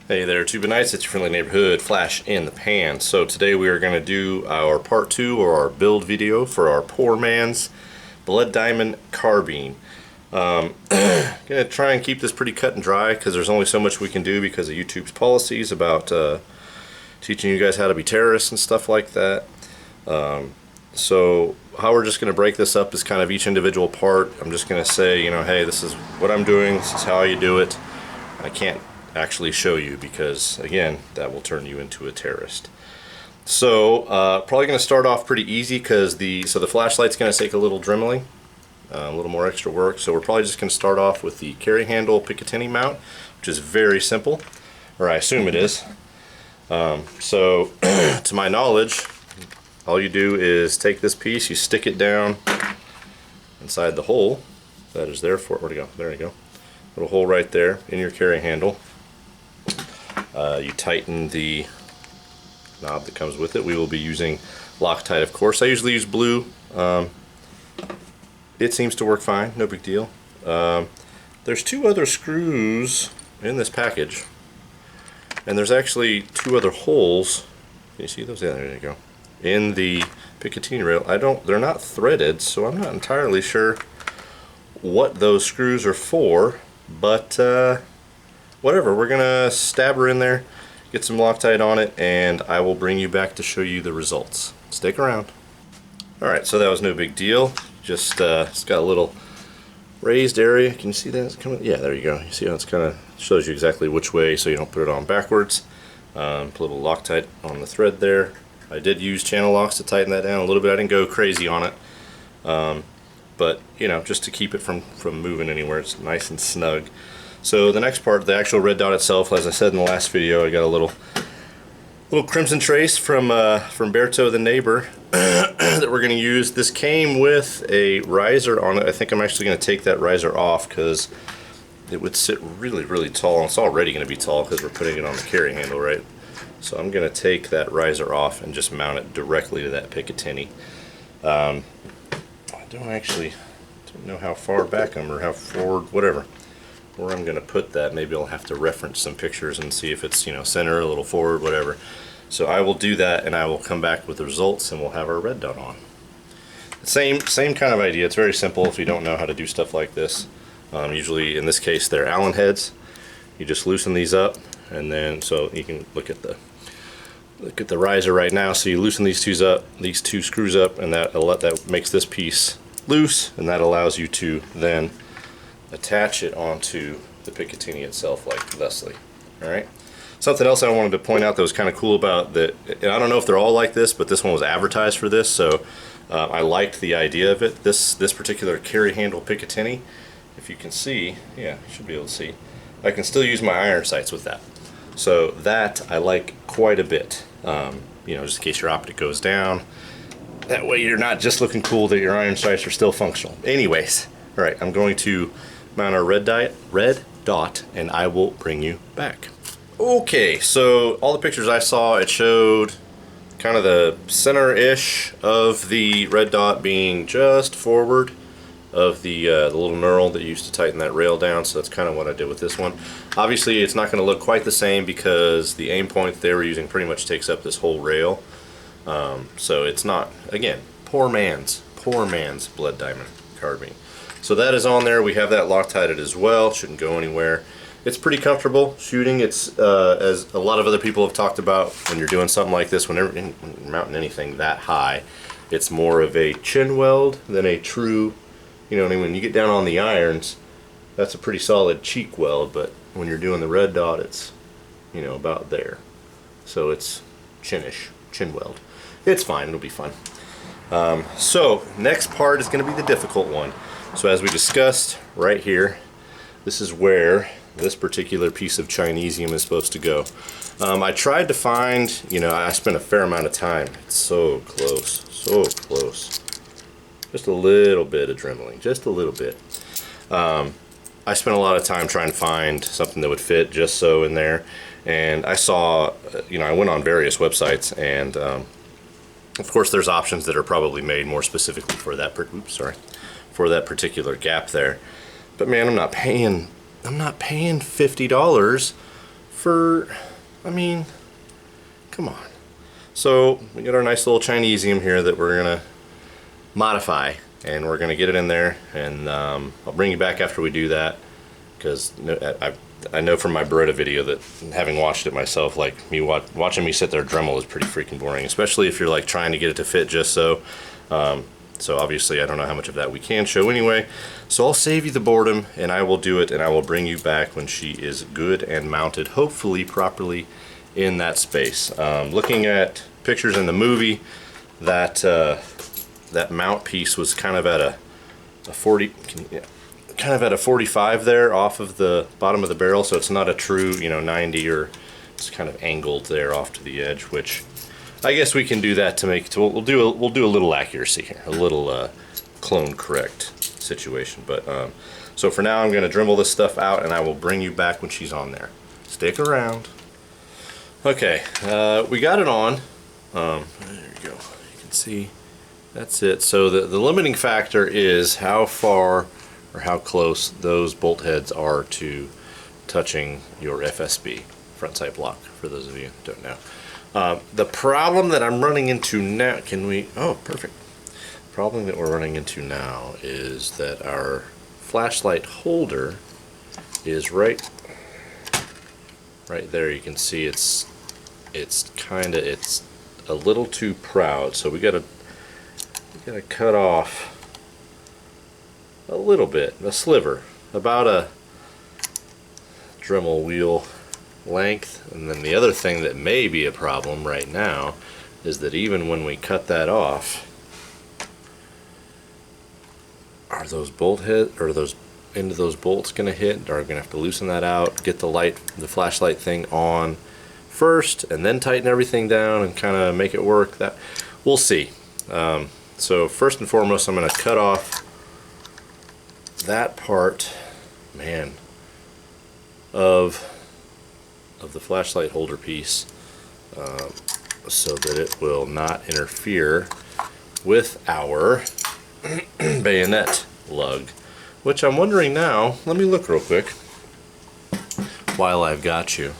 Hey there, Tuba Knights. It's your friendly neighborhood flash in the pan. So today we are going to do our part 2 or our build video for our poor man's Blood Diamond Carbine. Going to try and keep this pretty cut and dry because there's only so much we can do because of YouTube's policies about teaching you guys how to be terrorists and stuff like that. So how we're just going to break this up is kind of each individual part. I'm just going to say, hey, this is what I'm doing, this is how you do it. I can't actually show you because, again, that will turn you into a terrorist. So probably going to start off pretty easy because the flashlight's going to take a little dremeling, a little more extra work. So we're probably just going to start off with the carry handle Picatinny mount, which is very simple, or I assume it is. So to my knowledge, all you do is take this piece, you stick it down inside the hole that is there for, where'd it go? There you go. Little hole right there in your carry handle. You tighten the knob that comes with it. We will be using Loctite, of course. I usually use blue. It seems to work fine, no big deal. There's two other screws in this package, and there's actually two other holes. Can you see those? Yeah, there you go. In the Picatinny rail. They're not threaded, so I'm not entirely sure what those screws are for, but whatever, we're gonna stab her in there, get some Loctite on it, and I will bring you back to show you the results. Stick around. Alright, so that was no big deal. Just it's got a little raised area. Can you see that? It's coming? Yeah, there you go. You see how it's kind of shows you exactly which way so you don't put it on backwards. Put a little Loctite on the thread there. I did use channel locks to tighten that down a little bit. I didn't go crazy on it, but just to keep it from moving anywhere. It's nice and snug. So the next part, the actual red dot itself, as I said in the last video, I got a little crimson trace from Berto the neighbor that we're going to use. This came with a riser on it. I think I'm actually going to take that riser off because it would sit really, really tall. And it's already going to be tall because we're putting it on the carry handle, right? So I'm going to take that riser off and just mount it directly to that Picatinny. I don't know how far back or how forward, whatever, where I'm going to put that. Maybe I'll have to reference some pictures and see if it's center, a little forward, whatever. So I will do that, and I will come back with the results, and we'll have our red dot on. Same kind of idea. It's very simple if you don't know how to do stuff like this. Usually, in this case, they're Allen heads. You just loosen these up, and then so you can look at the riser right now. So you loosen these two screws up, and that makes this piece loose, and that allows you to then attach it onto the Picatinny itself like thusly. Alright. Something else I wanted to point out that was kind of cool about that, and I don't know if they're all like this, but this one was advertised for this, so I liked the idea of it. This particular carry handle Picatinny, if you can see, yeah, you should be able to see, I can still use my iron sights with that. So that I like quite a bit. Just in case your optic goes down. That way you're not just looking cool, that your iron sights are still functional. Anyways, alright, I'm going to mount our red dot, and I will bring you back. Okay, so all the pictures I saw, it showed kind of the center-ish of the red dot being just forward of the little knurl that you used to tighten that rail down, so that's kind of what I did with this one. Obviously, it's not going to look quite the same because the aim point they were using pretty much takes up this whole rail. So it's not, again, poor man's Blood Diamond Carbine. So that is on there. We have that Loctited as well. Shouldn't go anywhere. It's pretty comfortable shooting. It's as a lot of other people have talked about, when you're doing something like this, when you're mounting anything that high, it's more of a chin weld than a true, when you get down on the irons, that's a pretty solid cheek weld, but when you're doing the red dot, it's about there. So it's chinish, chin weld. It's fine, it'll be fun. So next part is going to be the difficult one. So as we discussed right here, this is where this particular piece of Chinesium is supposed to go. I tried to find, I spent a fair amount of time. It's so close, so close. Just a little bit of dremeling, just a little bit. I spent a lot of time trying to find something that would fit just so in there. And I saw, I went on various websites, and of course there's options that are probably made more specifically for that, for that particular gap there. But man, I'm not paying $50 I mean, come on. So we got our nice little Chinesium here that we're gonna modify, and we're gonna get it in there, and I'll bring you back after we do that, because I know from my Beretta video that, having watched it myself, like me watching me sit there Dremel is pretty freaking boring, especially if you're like trying to get it to fit just so. So obviously I don't know how much of that we can show anyway. So I'll save you the boredom, and I will do it, and I will bring you back when she is good and mounted, hopefully properly in that space. Looking at pictures in the movie, that that mount piece was kind of at a 45 there off of the bottom of the barrel, so it's not a true 90, or it's kind of angled there off to the edge, which I guess we can do that to make it. We'll do a little accuracy here, a little clone correct situation. But so for now, I'm going to Dremel this stuff out, and I will bring you back when she's on there. Stick around. Okay, we got it on. There you go. You can see that's it. So the limiting factor is how far or how close those bolt heads are to touching your FSB, front sight block, for those of you who don't know. The problem that I'm running into now, oh, perfect. The problem that we're running into now is that our flashlight holder is right there. You can see it's a little too proud, so we gotta cut off a little bit, a sliver, about a Dremel wheel length. And then the other thing that may be a problem right now is that even when we cut that off, are those bolt head, or those end of those bolts going to hit? Are we going to have to loosen that out, get the flashlight thing on first, and then tighten everything down and kind of make it work? That we'll see. So first and foremost, I'm going to cut off that part, man, of the flashlight holder piece, so that it will not interfere with our bayonet lug, which I'm wondering now. Let me look real quick while I've got you.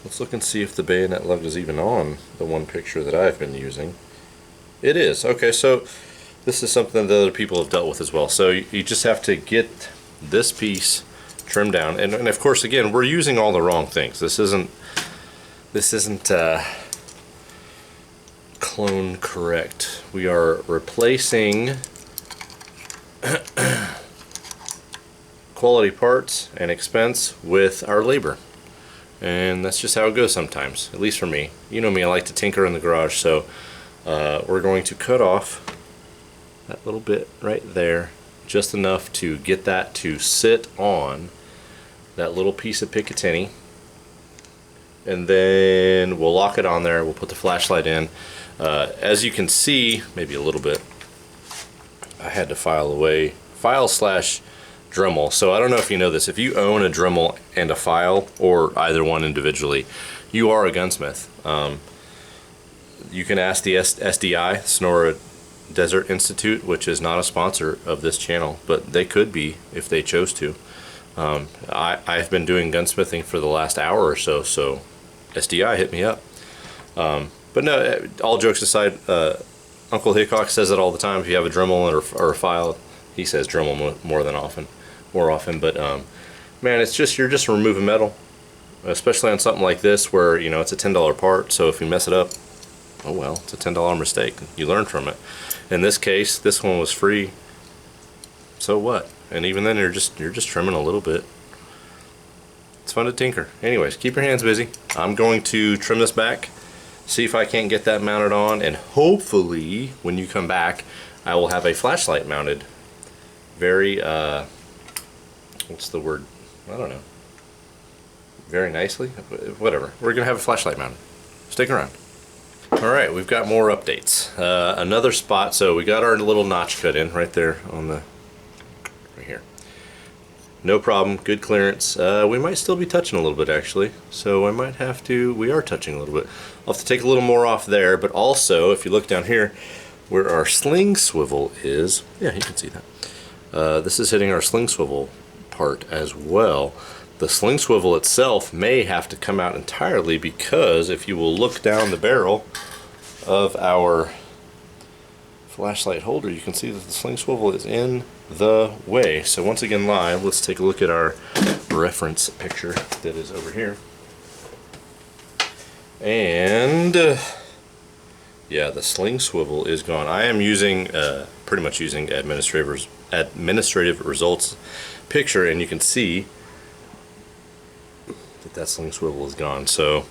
Let's look and see if the bayonet lug is even on the one picture that I've been using. It is. Okay, so this is something that other people have dealt with as well. So you just have to get this piece trimmed down, and of course, again, we're using all the wrong things. This isn't clone correct. We are replacing quality parts and expense with our labor, and that's just how it goes sometimes, at least for me. You know me, I like to tinker in the garage. So we're going to cut off that little bit right there, just enough to get that to sit on that little piece of Picatinny, and then we'll lock it on there. We'll put the flashlight in. As you can see, maybe a little bit, I had to file / Dremel. So I don't know if you know this. If you own a Dremel and a file, or either one individually, you are a gunsmith. You can ask the SDI, Sonora Desert Institute, which is not a sponsor of this channel, but they could be if they chose to. I've been doing gunsmithing for the last hour or so, so SDI hit me up. But no, all jokes aside, Uncle Hickok says it all the time. If you have a Dremel or a file, he says Dremel more often. But man, it's just, you're just removing metal, especially on something like this where it's a $10 part. So if you mess it up, oh well, it's a $10 mistake. You learn from it. In this case, this one was free. So what? And even then, you're just trimming a little bit. It's fun to tinker. Anyways, keep your hands busy. I'm going to trim this back, see if I can't get that mounted on, and hopefully, when you come back, I will have a flashlight mounted. Very, what's the word? I don't know. Very nicely? Whatever. We're going to have a flashlight mounted. Stick around. Alright, we've got more updates. Another spot, so we got our little notch cut in right there on the, right here. No problem, good clearance. We might still be touching a little bit actually, so I might have to, we are touching a little bit. I'll have to take a little more off there, but also if you look down here where our sling swivel is, yeah, you can see that. This is hitting our sling swivel part as well. The sling swivel itself may have to come out entirely, because if you will look down the barrel of our flashlight holder, you can see that the sling swivel is in the way. So once again, live, let's take a look at our reference picture that is over here. And yeah, the sling swivel is gone. I am using pretty much using administrative results picture, and you can see that sling swivel is gone. So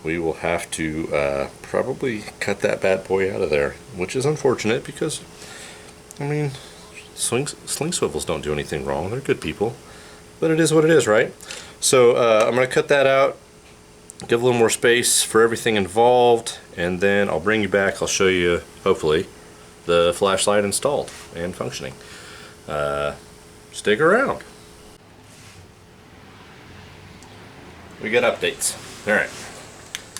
we will have to probably cut that bad boy out of there, which is unfortunate, because I mean, sling swivels don't do anything wrong. They're good people, but it is what it is, right? So I'm going to cut that out, give a little more space for everything involved, and then I'll bring you back. I'll show you, hopefully, the flashlight installed and functioning. Stick around. We got updates. All right.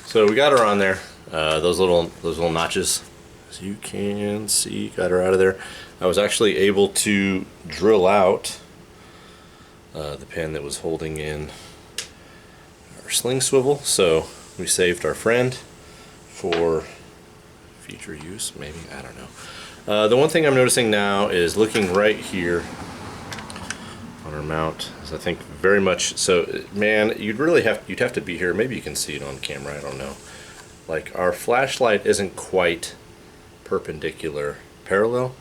So we got her on there. Those little notches, as you can see, got her out of there. I was actually able to drill out the pin that was holding in our sling swivel, so we saved our friend for future use, maybe, I don't know. The one thing I'm noticing now is, looking right here on our mount, is I think very much so, man, you'd have to be here. Maybe you can see it on camera, I don't know. Like, our flashlight isn't quite parallel,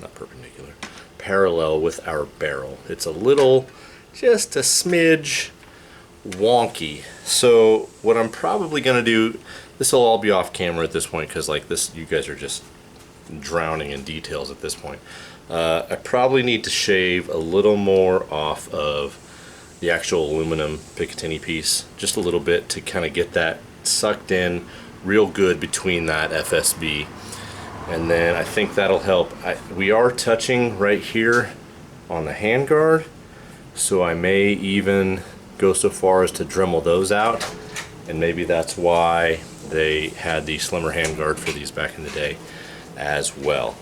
not perpendicular, parallel with our barrel. It's a little, just a smidge wonky. So what I'm probably gonna do, this will all be off camera at this point, because like this, you guys are just drowning in details at this point. I probably need to shave a little more off of the actual aluminum Picatinny piece, just a little bit, to kind of get that sucked in real good between that FSB, and then I think that'll help. We are touching right here on the handguard, so I may even go so far as to Dremel those out, and maybe that's why they had the slimmer handguard for these back in the day as well.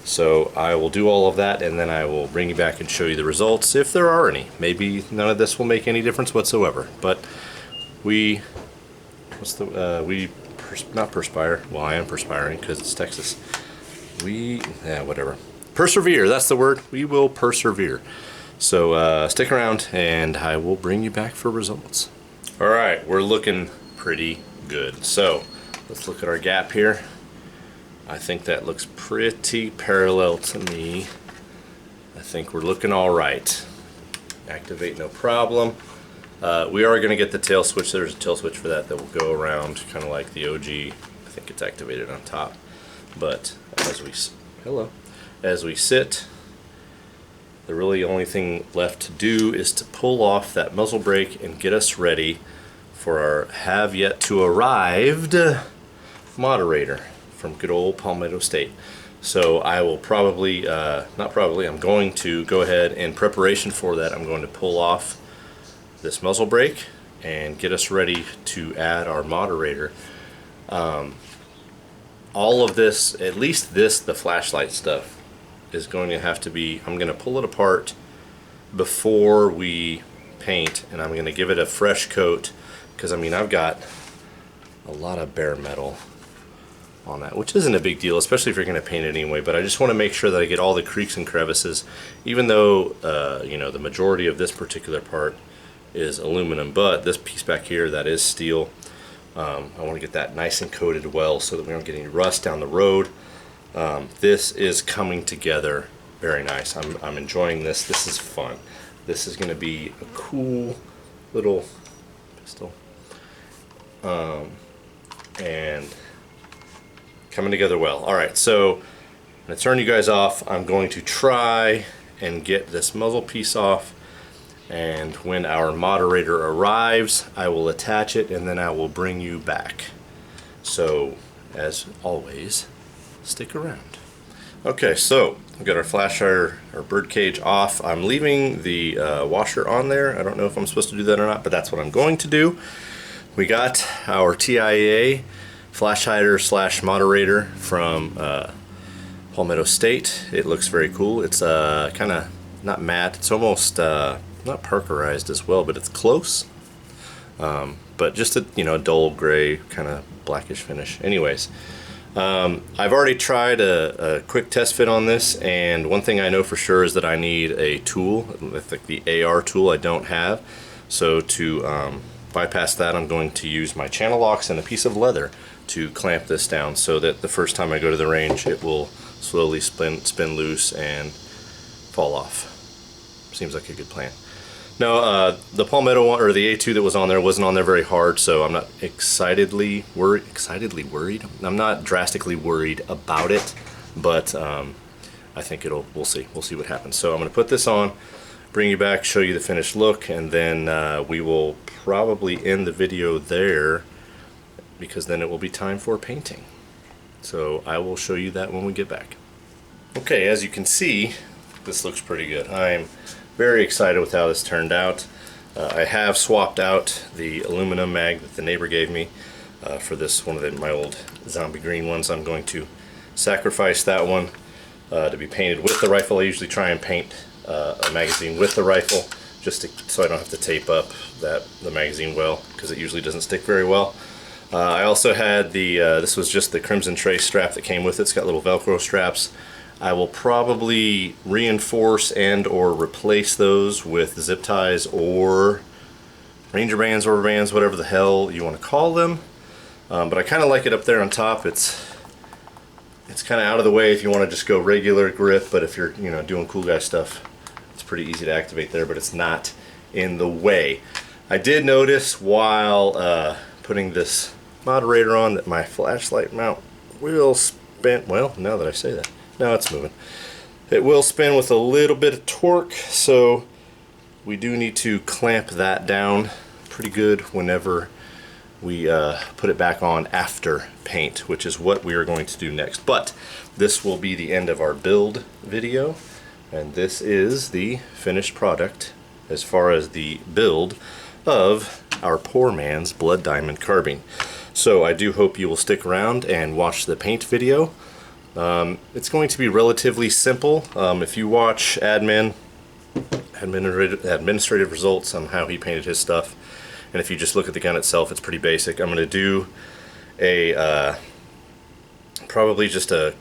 So I will do all of that, and then I will bring you back and show you the results, if there are any. Maybe none of this will make any difference whatsoever, but we not perspire. Well, I am perspiring because it's Texas. Whatever. Persevere, that's the word. We will persevere. So stick around, and I will bring you back for results. All right, we're looking pretty good. So let's look at our gap here. I think that looks pretty parallel to me. I think we're looking all right. Activate, no problem. We are going to get the tail switch. There's a tail switch for that will go around, kind of like the OG. I think it's activated on top. But as we sit, the really only thing left to do is to pull off that muzzle brake and get us ready for our have yet to arrived moderator from good old Palmetto State. So I will probably, I'm going to go ahead, in preparation for that, I'm going to pull off this muzzle brake and get us ready to add our moderator. All of this, at least this, the flashlight stuff, is going to have to be, I'm going to pull it apart before we paint, and I'm going to give it a fresh coat, because I mean, I've got a lot of bare metal on that, which isn't a big deal, especially if you're going to paint it anyway, but I just want to make sure that I get all the creaks and crevices, even though you know, the majority of this particular part is aluminum, but this piece back here, that is steel. I want to get that nice and coated well, so that we don't get any rust down the road. This is coming together very nice. I'm enjoying this. This is fun. This is going to be a cool little pistol, and coming together well. Alright, so I'm going to turn you guys off. I'm going to try and get this muzzle piece off, and when our moderator arrives, I will attach it, and then I will bring you back. So, as always, stick around. Okay, so we've got our flash hider, our bird cage off. I'm leaving the washer on there. I don't know if I'm supposed to do that or not, but that's what I'm going to do. We got our TIA flash hider slash moderator from Palmetto State. It looks very cool. It's kind of not matte. It's almost not not parkerized as well, but it's close. But just a, you know, a dull gray kind of blackish finish. Anyways, I've already tried a quick test fit on this, and one thing I know for sure is that I need a tool. I think the AR tool I don't have, so to bypass that, I'm going to use my channel locks and a piece of leather to clamp this down, so that the first time I go to the range it will slowly spin loose and fall off. Seems like a good plan. No, the Palmetto one, or the A2 that was on there, wasn't on there very hard, so I'm not excitedly worried. I'm not drastically worried about it, but I think we'll see what happens. So I'm going to put this on, bring you back, show you the finished look, and then we will probably end the video there, because then it will be time for painting. So I will show you that when we get back. Okay, as you can see, this looks pretty good. I'm very excited with how this turned out. I have swapped out the aluminum mag that the neighbor gave me for this one of my old zombie green ones. I'm going to sacrifice that one to be painted with the rifle. I usually try and paint a magazine with the rifle, just so I don't have to tape up the magazine well, because it usually doesn't stick very well. I also had this was just the Crimson Trace strap that came with it. It's got little Velcro straps. I will probably reinforce and or replace those with zip ties or ranger bands, rubber bands, whatever the hell you want to call them. But I kind of like it up there on top. It's kind of out of the way if you want to just go regular grip, but if you're, you know, doing cool guy stuff, it's pretty easy to activate there, but it's not in the way. I did notice while putting this moderator on that my flashlight mount will spin. Well, now that I say that, now it's moving. It will spin with a little bit of torque, so we do need to clamp that down pretty good whenever we put it back on after paint, which is what we are going to do next. But this will be the end of our build video, and this is the finished product as far as the build of our poor man's Blood Diamond Carbine. So I do hope you will stick around and watch the paint video. It's going to be relatively simple. If you watch administrative results on how he painted his stuff, and if you just look at the gun itself, it's pretty basic. I'm going to do a probably just a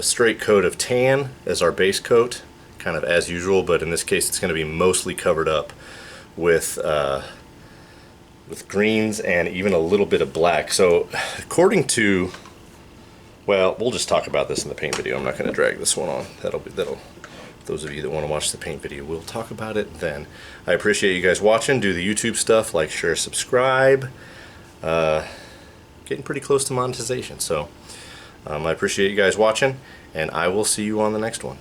straight coat of tan as our base coat, kind of as usual, but in this case it's going to be mostly covered up with greens and even a little bit of black. So according to, well, we'll just talk about this in the paint video. I'm not going to drag this one on. That'll those of you that want to watch the paint video, we'll talk about it then. I appreciate you guys watching. Do the YouTube stuff, like, share, subscribe. Getting pretty close to monetization, so I appreciate you guys watching, and I will see you on the next one.